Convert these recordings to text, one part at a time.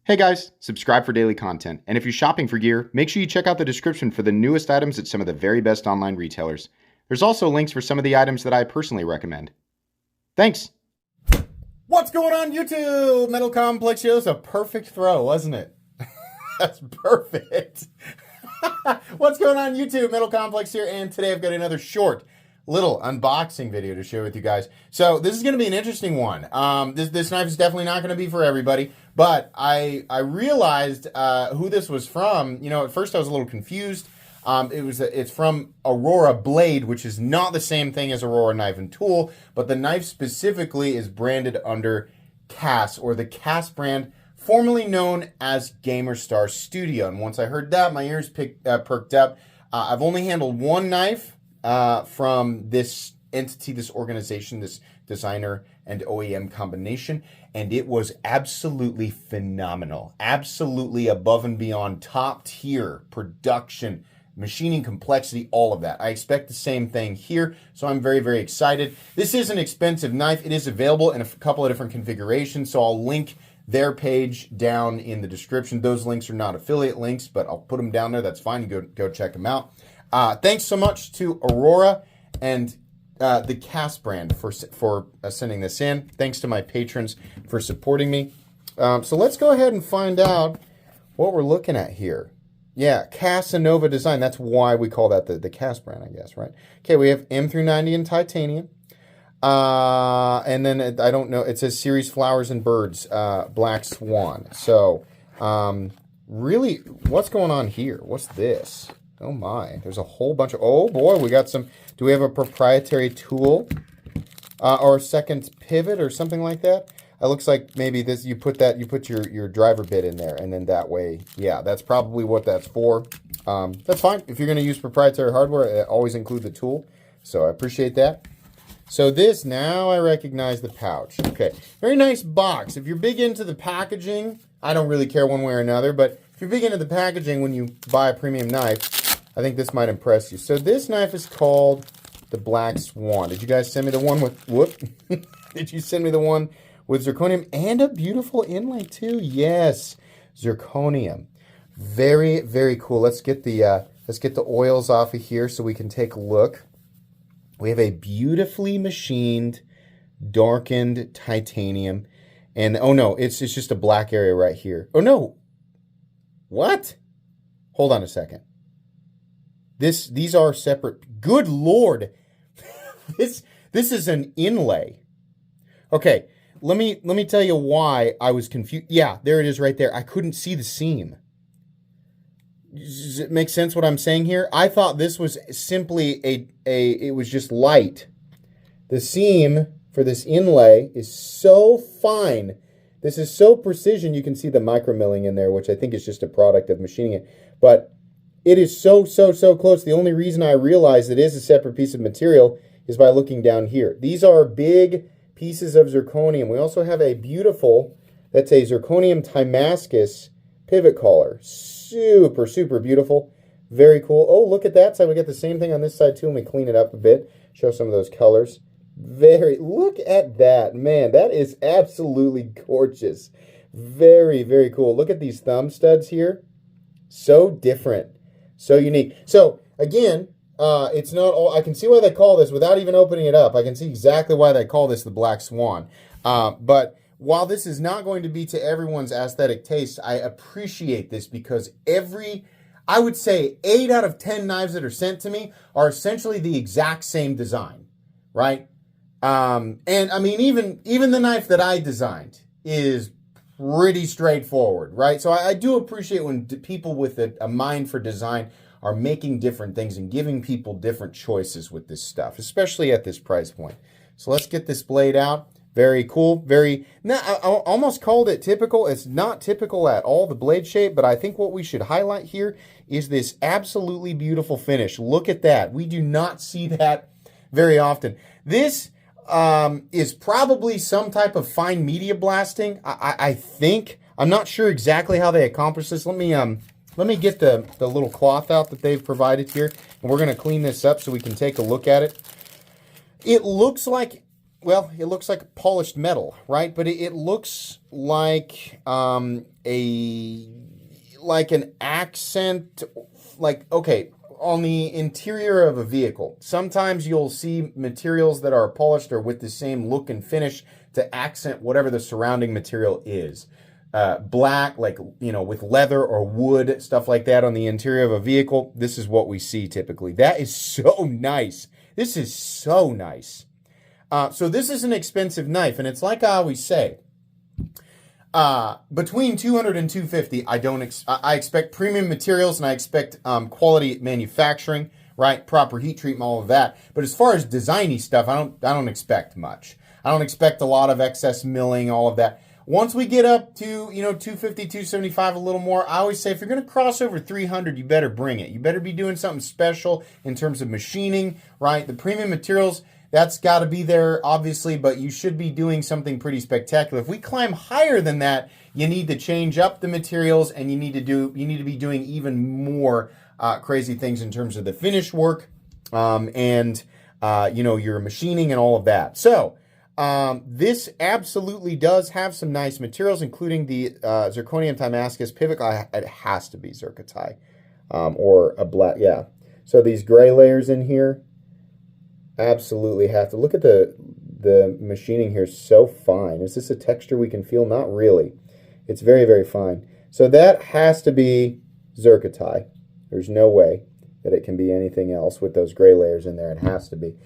Hey guys, subscribe for daily content, and if you're shopping for gear, make sure you check out the description for the newest items at some of the very best online retailers. There's also links for some of the items that I personally recommend. Thanks! What's going on, YouTube? Metal Complex shows a perfect throw, wasn't it? That's perfect. What's going on, YouTube? Metal Complex here, and today I've got another short little unboxing video to share with you guys. So this is going to be an interesting one. This knife is definitely not going to be for everybody, but I realized who this was from. You know, at first I was a little confused. It's from Aurora Blade, which is not the same thing as Aurora Knife and Tool, but the knife specifically is branded under Kass, or the Kass brand, formerly known as GamerStar Studio. And once I heard that, my ears perked up. I've only handled one knife from this entity, this organization, this designer and OEM combination, and it was absolutely phenomenal. Absolutely above and beyond, top tier production, machining complexity, all of that. I expect the same thing here, so I'm very, very excited. This is an expensive knife. It is available in a couple of different configurations, so I'll link their page down in the description. Those links are not affiliate links, but I'll put them down there. That's fine. You go check them out. Thanks so much to Aurora and the Kass brand for sending this in. Thanks to my patrons for supporting me. So let's go ahead and find out what we're looking at here. Yeah, Casanova design. That's why we call that the Kass brand, I guess, right? Okay, we have M390 in titanium. And then I don't know. It says Series Flowers and Birds, Black Swan. So really, what's going on here? What's this? Oh my, there's a whole bunch of, oh boy, we got some, do we have a proprietary tool or a second pivot or something like that? It looks like maybe this, you put your driver bit in there, and then that way, yeah, that's probably what that's for. That's fine. If you're going to use proprietary hardware, always include the tool. So I appreciate that. So this, now I recognize the pouch. Okay, very nice box. If you're big into the packaging, I don't really care one way or another, but if you're big into the packaging when you buy a premium knife, I think this might impress you. So this knife is called the Black Swan. Did you guys send me the one with, Did you send me the one with zirconium and a beautiful inlay too? Yes, zirconium. Very, very cool. Let's get the oils off of here so we can take a look. We have a beautifully machined, darkened titanium. And oh no, it's just a black area right here. Oh no. What? Hold on a second. These are separate. Good Lord. This is an inlay. Okay, let me tell you why I was confused. Yeah, there it is right there. I couldn't see the seam. Does it make sense what I'm saying here? I thought this was simply it was just light. The seam for this inlay is so fine. This is so precision. You can see the micro milling in there, which I think is just a product of machining it. But it is so close. The only reason I realize it is a separate piece of material is by looking down here. These are big pieces of zirconium. We also have a beautiful, that's a zirconium Damascus pivot collar. Super, super beautiful. Very cool. Oh, look at that side. We got the same thing on this side too. Let me clean it up a bit. Show some of those colors. Look at that. Man, that is absolutely gorgeous. Very, very cool. Look at these thumb studs here. So different. So unique. So again, it's not all, I can see why they call this without even opening it up. I can see exactly why they call this the Black Swan. But while this is not going to be to everyone's aesthetic taste, I appreciate this because I would say 8 out of 10 knives that are sent to me are essentially the exact same design, right? And I mean, even the knife that I designed is pretty straightforward, right? So I do appreciate when people with a mind for design are making different things and giving people different choices with this stuff, especially at this price point. So let's get this blade out. Very cool. I almost called it typical. It's not typical at all, the blade shape, but I think what we should highlight here is this absolutely beautiful finish. Look at that. We do not see that very often. This is probably some type of fine media blasting. I think. I'm not sure exactly how they accomplish this. Let me get the little cloth out that they've provided here, and we're going to clean this up so we can take a look at it. It looks like well, it looks like polished metal, right? But it looks like like an accent, like, okay, on the interior of a vehicle. Sometimes you'll see materials that are polished or with the same look and finish to accent whatever the surrounding material is. Black, like, with leather or wood, stuff like that on the interior of a vehicle. This is what we see typically. That is so nice. This is so nice. So this is an expensive knife, and it's like I always say, between $200 and $250, I expect premium materials, and I expect quality manufacturing, right? Proper heat treatment, all of that. But as far as designy stuff, I don't expect much. I don't expect a lot of excess milling, all of that. Once we get up to, $250, $275, a little more, I always say if you're going to cross over $300, you better bring it. You better be doing something special in terms of machining, right? The premium materials, that's got to be there, obviously, but you should be doing something pretty spectacular. If we climb higher than that, you need to change up the materials, and you need to be doing even more crazy things in terms of the finish work, and your machining and all of that. So this absolutely does have some nice materials, including the zirconium Damascus pivot. It has to be zircotite, or a black, yeah. So these gray layers in here, absolutely have to. Look at the machining here, so fine. Is this a texture we can feel? Not really. It's very, very fine. So that has to be zircotite. There's no way that it can be anything else with those gray layers in there. It has to be.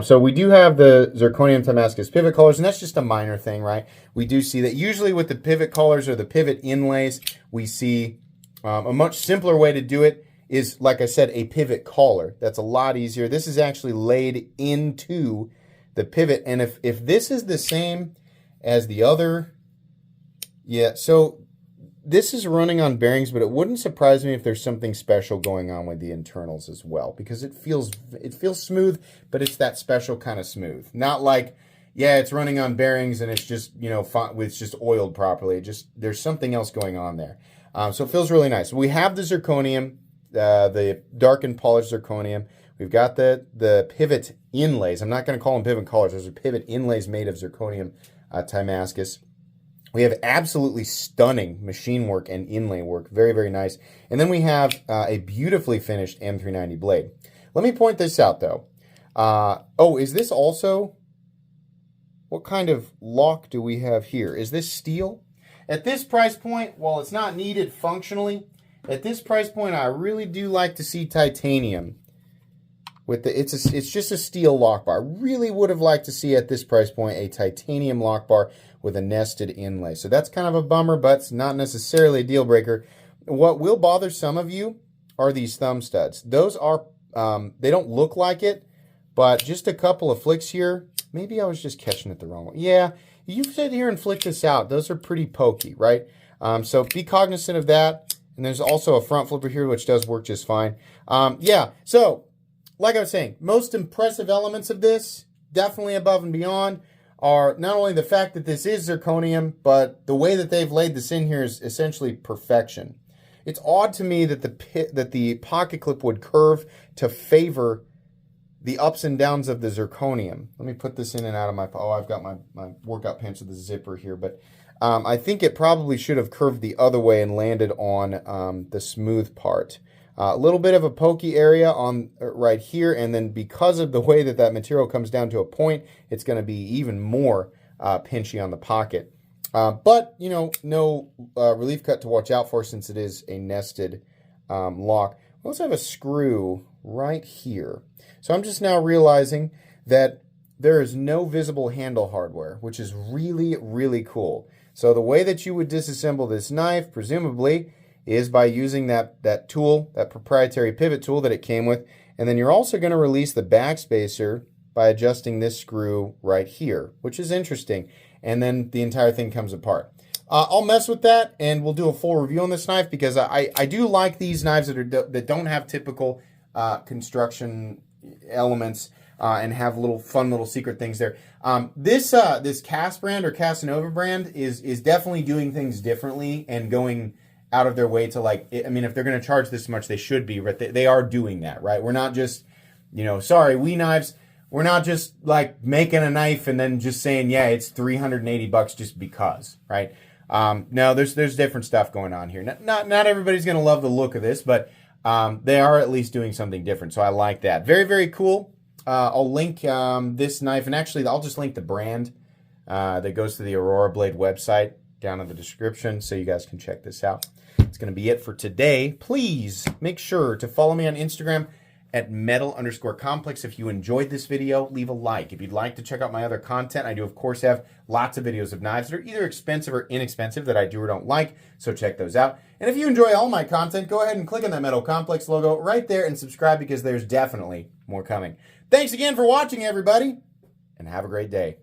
So we do have the zirconium Damascus pivot collars, and that's just a minor thing, right? We do see that usually with the pivot collars or the pivot inlays, we see a much simpler way to do it is, like I said, a pivot collar. That's a lot easier. This is actually laid into the pivot. And if this is the same as the other, yeah, so this is running on bearings, but it wouldn't surprise me if there's something special going on with the internals as well, because it feels smooth, but it's that special kind of smooth. Not like, yeah, it's running on bearings and it's just, it's just oiled properly. There's something else going on there. So it feels really nice. We have the zirconium, the darkened polished zirconium. We've got the pivot inlays. I'm not going to call them pivot collars. Those are pivot inlays made of zirconium Damascus. We have absolutely stunning machine work and inlay work. Very, very nice. And then we have a beautifully finished M390 blade. Let me point this out, though. Is this also... What kind of lock do we have here? Is this steel? At this price point, while it's not needed functionally, at this price point, I really do like to see titanium. It's just a steel lock bar. I really would have liked to see at this price point a titanium lock bar with a nested inlay. So that's kind of a bummer, but it's not necessarily a deal breaker. What will bother some of you are these thumb studs. Those are, they don't look like it, but just a couple of flicks here. Maybe I was just catching it the wrong way. Yeah, you sit here and flick this out. Those are pretty pokey, right? So be cognizant of that. And there's also a front flipper here, which does work just fine. So like I was saying, most impressive elements of this, definitely above and beyond, are not only the fact that this is zirconium, but the way that they've laid this in here is essentially perfection. It's odd to me that the pocket clip would curve to favor the ups and downs of the zirconium. Let me put this in and out of my... I've got my workout pants with the zipper here, but I think it probably should have curved the other way and landed on the smooth part. A little bit of a pokey area on right here, and then because of the way that material comes down to a point, it's going to be even more pinchy on the pocket. But, no relief cut to watch out for since it is a nested lock. We also have a screw right here. So I'm just now realizing that there is no visible handle hardware, which is really, really cool. So the way that you would disassemble this knife, presumably, is by using that tool, that proprietary pivot tool that it came with. And then you're also going to release the backspacer by adjusting this screw right here, which is interesting. And then the entire thing comes apart. I'll mess with that, and we'll do a full review on this knife because I do like these knives that don't have typical construction elements and have fun little secret things there. This Kass brand or Casanova brand is definitely doing things differently and going out of their way to, like, I mean, if they're going to charge this much, they should be, but they are doing that, right? We're not just, sorry, we knives, We're not just like making a knife and then just saying, yeah, it's $380 just because, right? No, there's different stuff going on here. Not everybody's going to love the look of this, but they are at least doing something different. So I like that. Very, very cool. I'll link this knife, and actually I'll just link the brand that goes to the Aurora Blade website down in the description so you guys can check this out. It's going to be it for today. Please make sure to follow me on Instagram at metal_complex. If you enjoyed this video, leave a like. If you'd like to check out my other content, I do, of course, have lots of videos of knives that are either expensive or inexpensive that I do or don't like, so check those out. And if you enjoy all my content, go ahead and click on that Metal Complex logo right there and subscribe because there's definitely more coming. Thanks again for watching, everybody, and have a great day.